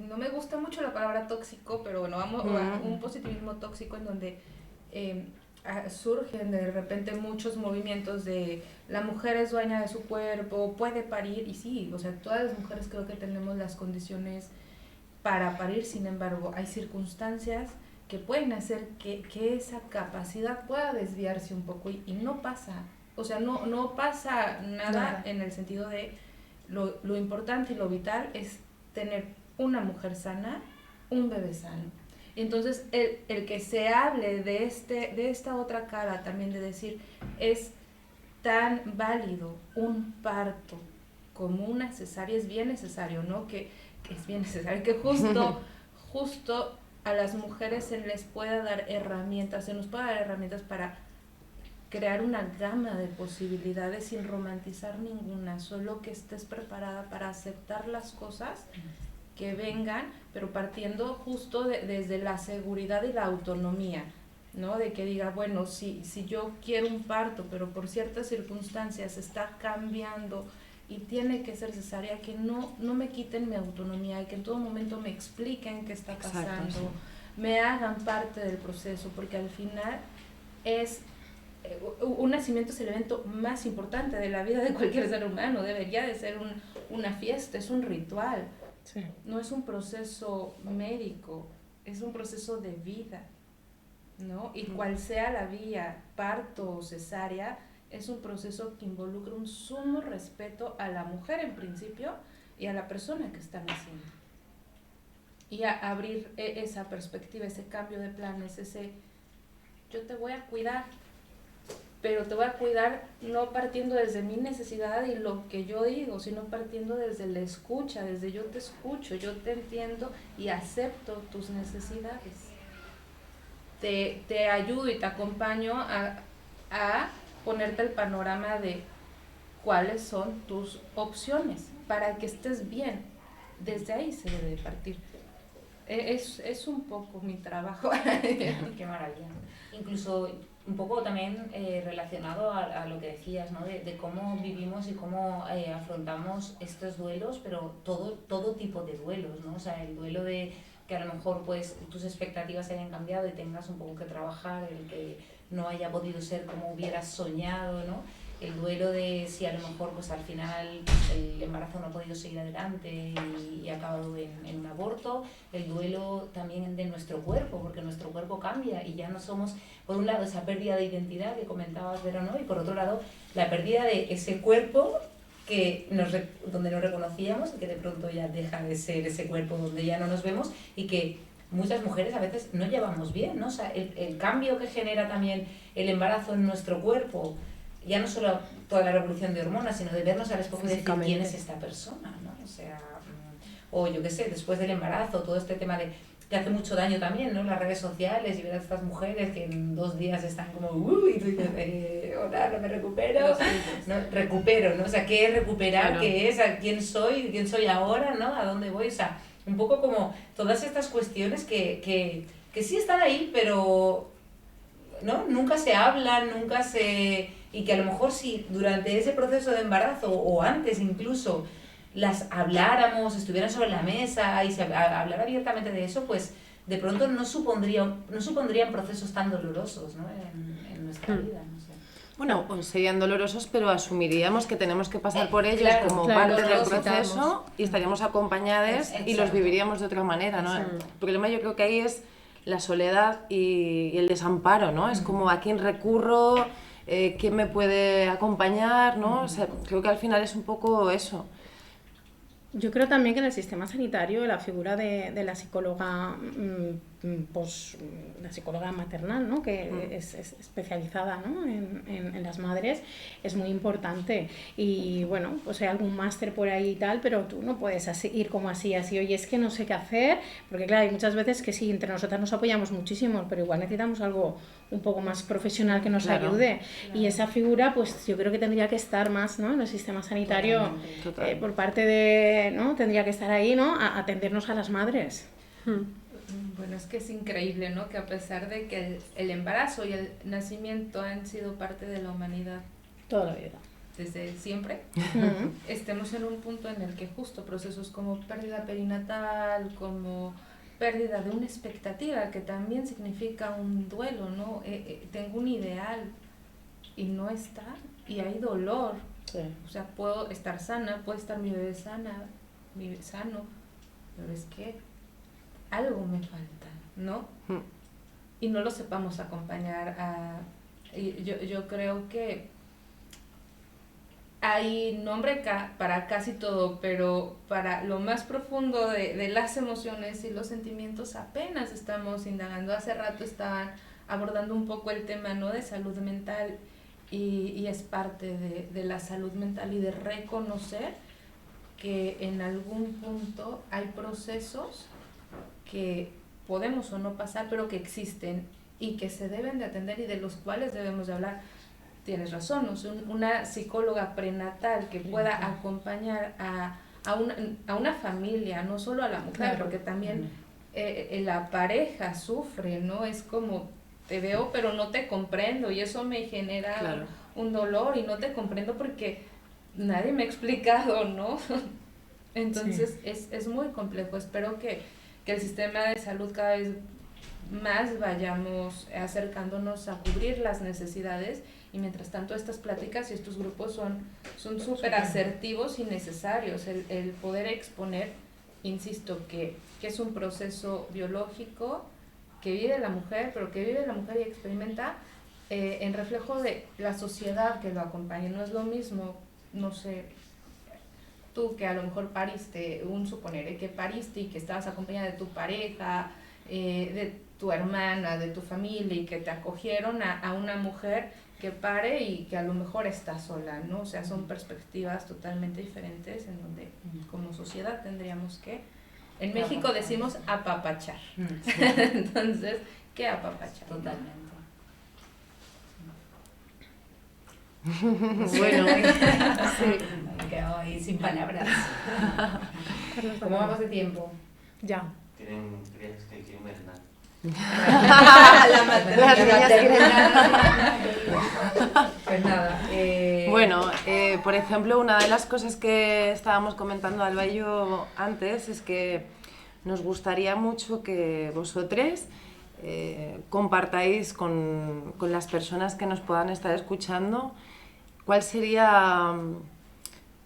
no me gusta mucho la palabra tóxico, pero bueno, vamos a un positivismo tóxico en donde surgen de repente muchos movimientos de la mujer es dueña de su cuerpo, puede parir, y sí, o sea, todas las mujeres creo que tenemos las condiciones para parir, sin embargo, hay circunstancias que pueden hacer que esa capacidad pueda desviarse un poco y no pasa, o sea, no pasa nada en el sentido de lo importante y lo vital es tener una mujer sana, un bebé sano. Entonces, el que se hable de esta otra cara también de decir, es tan válido un parto como una cesárea, es bien necesario, ¿no? Que es bien necesario que justo a las mujeres se les pueda dar herramientas, se nos pueda dar herramientas para crear una gama de posibilidades sin romantizar ninguna, solo que estés preparada para aceptar las cosas que vengan, pero partiendo justo desde la seguridad y la autonomía, ¿no? De que diga, bueno, si yo quiero un parto, pero por ciertas circunstancias está cambiando y tiene que ser cesárea, que no me quiten mi autonomía y que en todo momento me expliquen qué está pasando, exacto, sí, me hagan parte del proceso, porque al final un nacimiento es el evento más importante de la vida de cualquier ser humano, debería de ser una fiesta, es un ritual, sí, no es un proceso médico, es un proceso de vida, ¿no? Y cual sea la vía, parto o cesárea, es un proceso que involucra un sumo respeto a la mujer en principio y a la persona que está naciendo. Y a abrir esa perspectiva, ese cambio de planes, yo te voy a cuidar, pero te voy a cuidar no partiendo desde mi necesidad y lo que yo digo, sino partiendo desde la escucha, desde yo te escucho, yo te entiendo y acepto tus necesidades. Te ayudo y te acompaño a ponerte el panorama de cuáles son tus opciones para que estés bien. Desde ahí se debe partir. Es un poco mi trabajo. Qué maravilla. Incluso un poco también relacionado a lo que decías, ¿no? De cómo vivimos y cómo afrontamos estos duelos, pero todo tipo de duelos, ¿no? O sea, el duelo de que a lo mejor pues tus expectativas hayan cambiado y tengas un poco que trabajar, el que no haya podido ser como hubieras soñado, ¿no? el duelo de si a lo mejor pues al final el embarazo no ha podido seguir adelante y ha acabado en un aborto, el duelo también de nuestro cuerpo, porque nuestro cuerpo cambia y ya no somos, por un lado, esa pérdida de identidad que comentabas, Vero, ¿no? Y por otro lado, la pérdida de ese cuerpo donde nos reconocíamos y que de pronto ya deja de ser ese cuerpo donde ya no nos vemos y que muchas mujeres a veces no llevamos bien, ¿no? O sea, el cambio que genera también el embarazo en nuestro cuerpo, ya no solo toda la revolución de hormonas, sino de vernos al espejo y decir quién es esta persona, ¿no? O sea, o yo qué sé, después del embarazo, todo este tema que hace mucho daño también, ¿no? Las redes sociales y ver a estas mujeres que en 2 días están como, y tú dices, hola, no me recupero, no, recupero, ¿no? O sea, ¿qué es recuperar? Claro. ¿Qué es? ¿Quién soy ahora? ¿No? ¿A dónde voy? O sea, un poco como todas estas cuestiones que sí están ahí, pero ¿no? Nunca se hablan, y que a lo mejor si durante ese proceso de embarazo o antes incluso las habláramos, estuvieran sobre la mesa y se hablara abiertamente de eso, pues de pronto no supondrían procesos tan dolorosos, ¿no? en nuestra vida, no sé. Bueno, pues serían dolorosos, pero asumiríamos que tenemos que pasar por ellos como parte del proceso y estaríamos acompañadas y los viviríamos de otra manera, ¿no? El problema yo creo que ahí es la soledad y el desamparo, ¿no? Es como a quién recurro, quién me puede acompañar, ¿no? O sea, creo que al final es un poco eso. Yo creo también que en el sistema sanitario la figura de la psicóloga, la psicóloga maternal, ¿no? Que es especializada, ¿no? en las madres, es muy importante. Y bueno, pues hay algún máster por ahí y tal, pero tú no puedes ir como así, oye, es que no sé qué hacer, porque claro, hay muchas veces que sí, entre nosotras nos apoyamos muchísimo, pero igual necesitamos algo un poco más profesional que nos ayude. Claro. Y esa figura, pues yo creo que tendría que estar más, ¿no? En el sistema sanitario, por parte de, ¿no? Tendría que estar ahí, ¿no? A atendernos a las madres. Bueno, es que es increíble, ¿no? Que a pesar de que el embarazo y el nacimiento han sido parte de la humanidad toda la vida, desde siempre, estemos en un punto en el que justo procesos como pérdida perinatal, como pérdida de una expectativa, que también significa un duelo, ¿no? Tengo un ideal y no está, y hay dolor. Sí. O sea, puedo estar sana, puede estar mi bebé sano, pero es que algo me falta, ¿no? Y no lo sepamos acompañar yo creo que hay nombre para casi todo, pero para lo más profundo de las emociones y los sentimientos apenas estamos indagando. Hace rato estaban abordando un poco el tema, ¿no? De salud mental y es parte de la salud mental y de reconocer que en algún punto hay procesos que podemos o no pasar, pero que existen y que se deben de atender y de los cuales debemos de hablar. Tienes razón, ¿no? Una psicóloga prenatal que pueda acompañar a una familia, no solo a la mujer, claro, porque también la pareja sufre, ¿no? Es como, te veo pero no te comprendo y eso me genera claro, un dolor y no te comprendo porque nadie me ha explicado, ¿no? Entonces sí, es muy complejo. Espero que el sistema de salud cada vez más vayamos acercándonos a cubrir las necesidades y mientras tanto estas pláticas y estos grupos son súper asertivos y necesarios, el poder exponer, insisto, que es un proceso biológico que vive la mujer, pero que vive la mujer y experimenta en reflejo de la sociedad que lo acompaña. No es lo mismo, no sé, tú que a lo mejor pariste, suponer que pariste y que estabas acompañada de tu pareja, de tu hermana, de tu familia y que te acogieron a una mujer que pare y que a lo mejor está sola, ¿no? O sea, son perspectivas totalmente diferentes en donde como sociedad tendríamos que, en México decimos apapachar. Entonces, ¿qué apapachar? Totalmente. Bueno, sí. Me he quedado ahí sin palabras. ¿Cómo vamos de tiempo? Ya. Tienen crías que quieren merendar. Las niñas Pues nada. Bueno, por ejemplo, una de las cosas que estábamos comentando Alba y yo antes es que nos gustaría mucho que vosotros compartáis con las personas que nos puedan estar escuchando ¿cuál sería,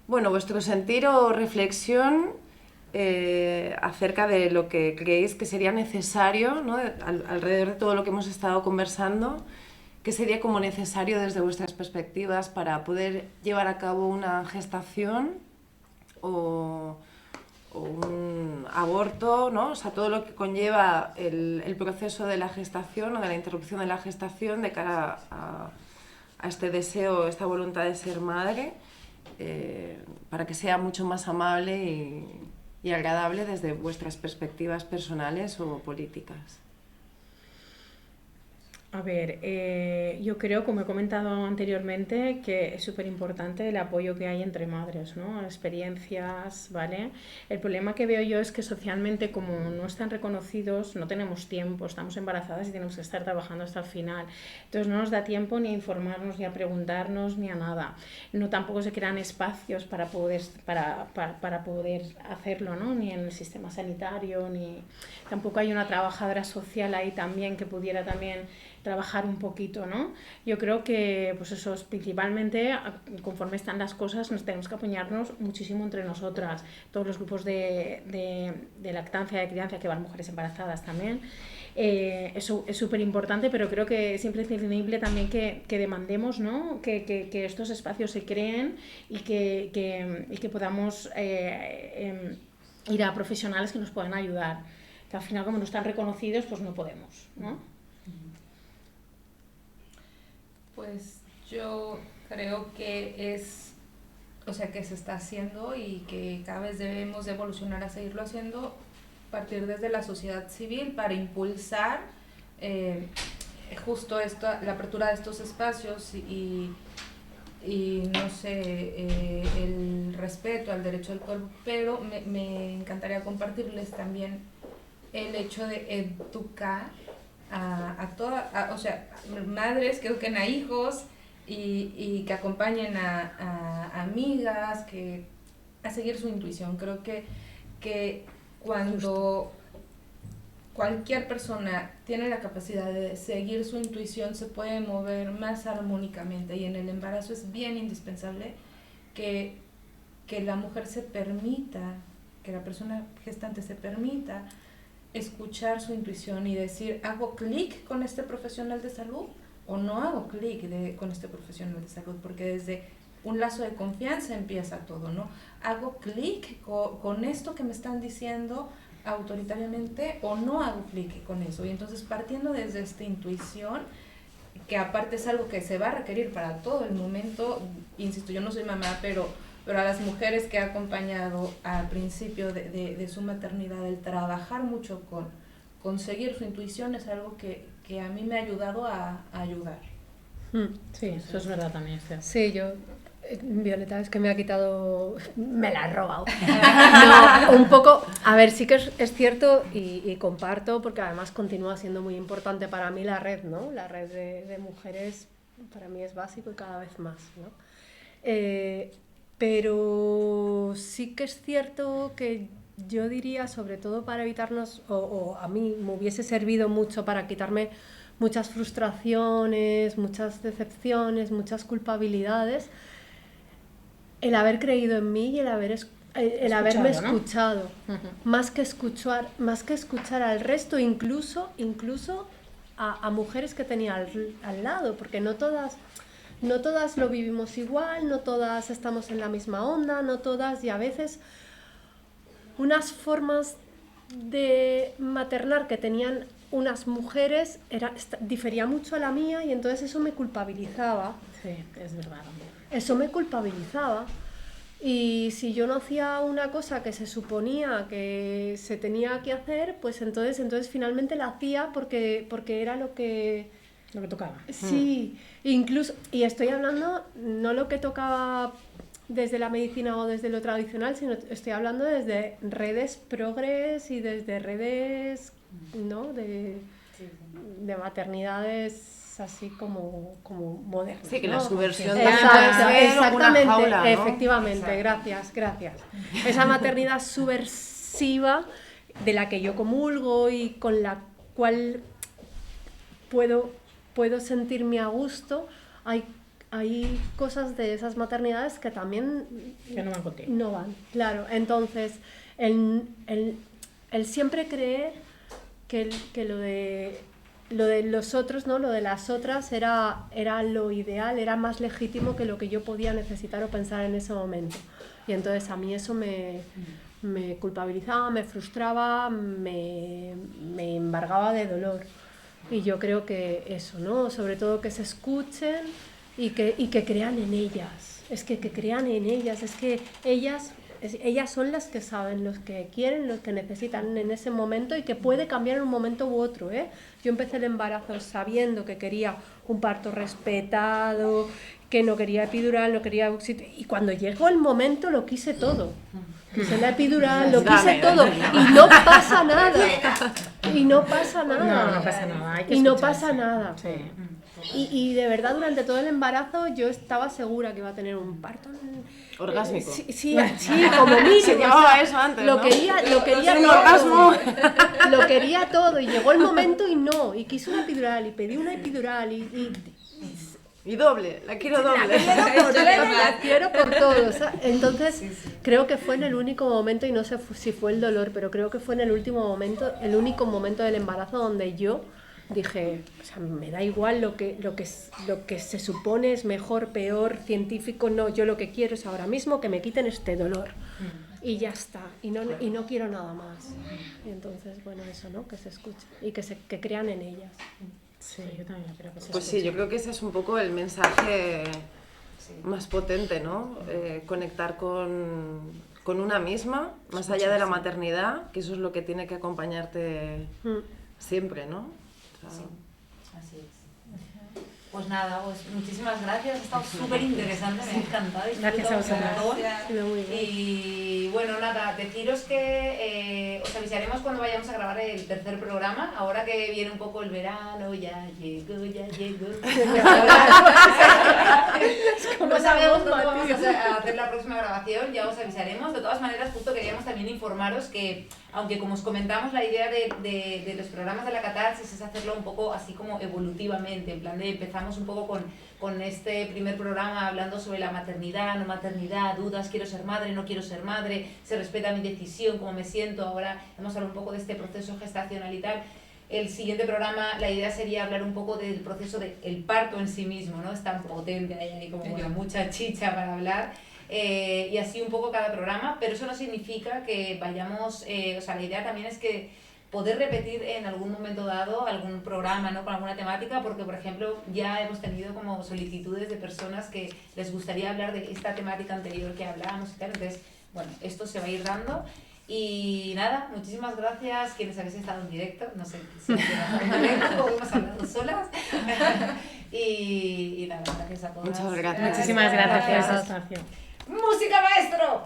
bueno, vuestro sentir o reflexión acerca de lo que creéis que sería necesario, ¿no? Alrededor de todo lo que hemos estado conversando, qué sería como necesario desde vuestras perspectivas para poder llevar a cabo una gestación o un aborto, ¿no? O sea, todo lo que conlleva el proceso de la gestación o de la interrupción de la gestación de cara a este deseo, esta voluntad de ser madre, para que sea mucho más amable y agradable desde vuestras perspectivas personales o políticas. A ver, yo creo, como he comentado anteriormente, que es súper importante el apoyo que hay entre madres, ¿no? Experiencias, ¿vale? El problema que veo yo es que socialmente, como no están reconocidos, no tenemos tiempo, estamos embarazadas y tenemos que estar trabajando hasta el final. Entonces no nos da tiempo ni a informarnos, ni a preguntarnos, ni a nada. No tampoco se crean espacios para poder hacerlo, ¿no? Ni en el sistema sanitario, ni tampoco hay una trabajadora social ahí también que pudiera también trabajar un poquito, ¿no? Yo creo que, pues eso, principalmente, conforme están las cosas, nos tenemos que apoyarnos muchísimo entre nosotras. Todos los grupos de lactancia, de crianza, que van mujeres embarazadas también. Eso es súper importante, pero creo que es imprescindible también que demandemos, ¿no? Que estos espacios se creen y que podamos ir a profesionales que nos puedan ayudar. Que al final, como no están reconocidos, pues no podemos, ¿no? Pues yo creo que que se está haciendo y que cada vez debemos de evolucionar a seguirlo haciendo, partir desde la sociedad civil para impulsar justo la apertura de estos espacios y no sé, el respeto al derecho al cuerpo, pero me encantaría compartirles también el hecho de educar a todas, o sea, madres que eduquen a hijos y que acompañen a amigas, a seguir su intuición. Creo que cuando cualquier persona tiene la capacidad de seguir su intuición, se puede mover más armónicamente, y en el embarazo es bien indispensable que la mujer se permita, que la persona gestante se permita escuchar su intuición y decir, ¿hago clic con este profesional de salud o no hago clic con este profesional de salud? Porque desde un lazo de confianza empieza todo, ¿no? ¿Hago clic con esto que me están diciendo autoritariamente o no hago clic con eso? Y entonces, partiendo desde esta intuición, que aparte es algo que se va a requerir para todo el momento, insisto, yo no soy mamá, pero a las mujeres que he acompañado al principio de su maternidad, el trabajar mucho con seguir su intuición es algo que a mí me ha ayudado a ayudar. Sí, eso es verdad también. Sí, yo, Violeta, es que me la ha robado. No, un poco, a ver, sí que es cierto y comparto, porque además continúa siendo muy importante para mí la red, ¿no? La red de mujeres para mí es básico y cada vez más, ¿no? Pero sí que es cierto que yo diría, sobre todo para evitarnos, o a mí me hubiese servido mucho para quitarme muchas frustraciones, muchas decepciones, muchas culpabilidades, el haber creído en mí y el haberme escuchado, ¿no? más que escuchar al resto, incluso a mujeres que tenía al lado, porque no todas lo vivimos igual, no todas estamos en la misma onda, no todas, y a veces unas formas de maternar que tenían unas mujeres difería mucho a la mía, y entonces eso me culpabilizaba. Sí, es verdad. Eso me culpabilizaba. Y si yo no hacía una cosa que se suponía que se tenía que hacer, pues entonces finalmente la hacía porque era lo que tocaba. Sí, incluso, y estoy hablando no lo que tocaba desde la medicina o desde lo tradicional, sino estoy hablando desde redes progres y desde redes, ¿no? de maternidades así como modernas. Sí, que ¿no? la subversión Exactamente, una jaula, ¿no? efectivamente, gracias. Esa maternidad subversiva de la que yo comulgo y con la cual puedo sentirme a gusto, hay hay cosas de esas maternidades que también Que no van contigo. no van, claro. Entonces, el siempre creer que lo de los otros, ¿no? Lo de las otras era lo ideal, era más legítimo que lo que yo podía necesitar o pensar en ese momento. Y entonces a mí eso me culpabilizaba, me frustraba, me embargaba de dolor. Y yo creo que eso, ¿no? Sobre todo que se escuchen y que crean en ellas. Es que crean en ellas, es que ellas son las que saben, los que quieren, los que necesitan en ese momento y que puede cambiar en un momento u otro, ¿eh? Yo empecé el embarazo sabiendo que quería un parto respetado, que no quería epidural, no quería oxítono, y cuando llegó el momento lo quise todo. Quise la epidural, lo quise todo y no pasa nada. Y no pasa nada. No pasa nada. Hay que y no escucharse. pasa nada. Sí. Y de verdad durante todo el embarazo yo estaba segura que iba a tener un parto Orgásmico. sí, como mínimo. Se llamaba eso antes, lo ¿no? quería Un todo. orgasmo. Lo quería todo y llegó el momento y no. Y quise una epidural y pedí una epidural Y doble, la quiero doble. la quiero por todo. Entonces, creo que fue en el único momento, y no sé si fue el dolor, pero creo que fue en el último momento, el único momento del embarazo donde yo dije, o sea, me da igual lo que se supone es mejor, peor, científico, no, yo lo que quiero es ahora mismo que me quiten este dolor. Y ya está, y no quiero nada más. Y entonces, bueno, eso, ¿no? Que se escuche y que crean en ellas. Sí, yo también creo que se Pues sí, escucha. yo creo que ese es un poco el mensaje más potente, ¿no? Conectar con una misma, más allá de la maternidad, que eso es lo que tiene que acompañarte siempre, ¿no? O sea, Así es. Pues nada, pues muchísimas gracias, ha estado súper interesante, me ha encantado. Gracias a vosotras. Y bueno, nada, deciros que os avisaremos cuando vayamos a grabar el tercer programa, ahora que viene un poco el verano, ya llegó. No sabemos cuándo vamos a hacer la próxima grabación, ya os avisaremos. De todas maneras, justo queríamos también informaros que, aunque como os comentamos, la idea de los programas de la catarsis es hacerlo un poco así como evolutivamente, en plan de empezamos un poco con este primer programa hablando sobre la maternidad, no maternidad, dudas, quiero ser madre, no quiero ser madre, se respeta mi decisión, cómo me siento. Ahora hemos hablado un poco de este proceso gestacional y tal. El siguiente programa, la idea sería hablar un poco del proceso del parto en sí mismo, ¿no? Es tan potente, hay como mucha chicha para hablar. Y así un poco cada programa, pero eso no significa que vayamos, o sea, la idea también es que poder repetir en algún momento dado algún programa, ¿no? Con alguna temática, porque por ejemplo ya hemos tenido como solicitudes de personas que les gustaría hablar de esta temática anterior que hablábamos y tal, entonces, bueno, esto se va a ir dando. Y nada, muchísimas gracias quienes habéis estado en directo, no sé si hemos estado en directo o hemos hablado solas. y nada, gracias a todas. Muchas gracias. Muchísimas gracias por ese espacio. ¡Música, maestro!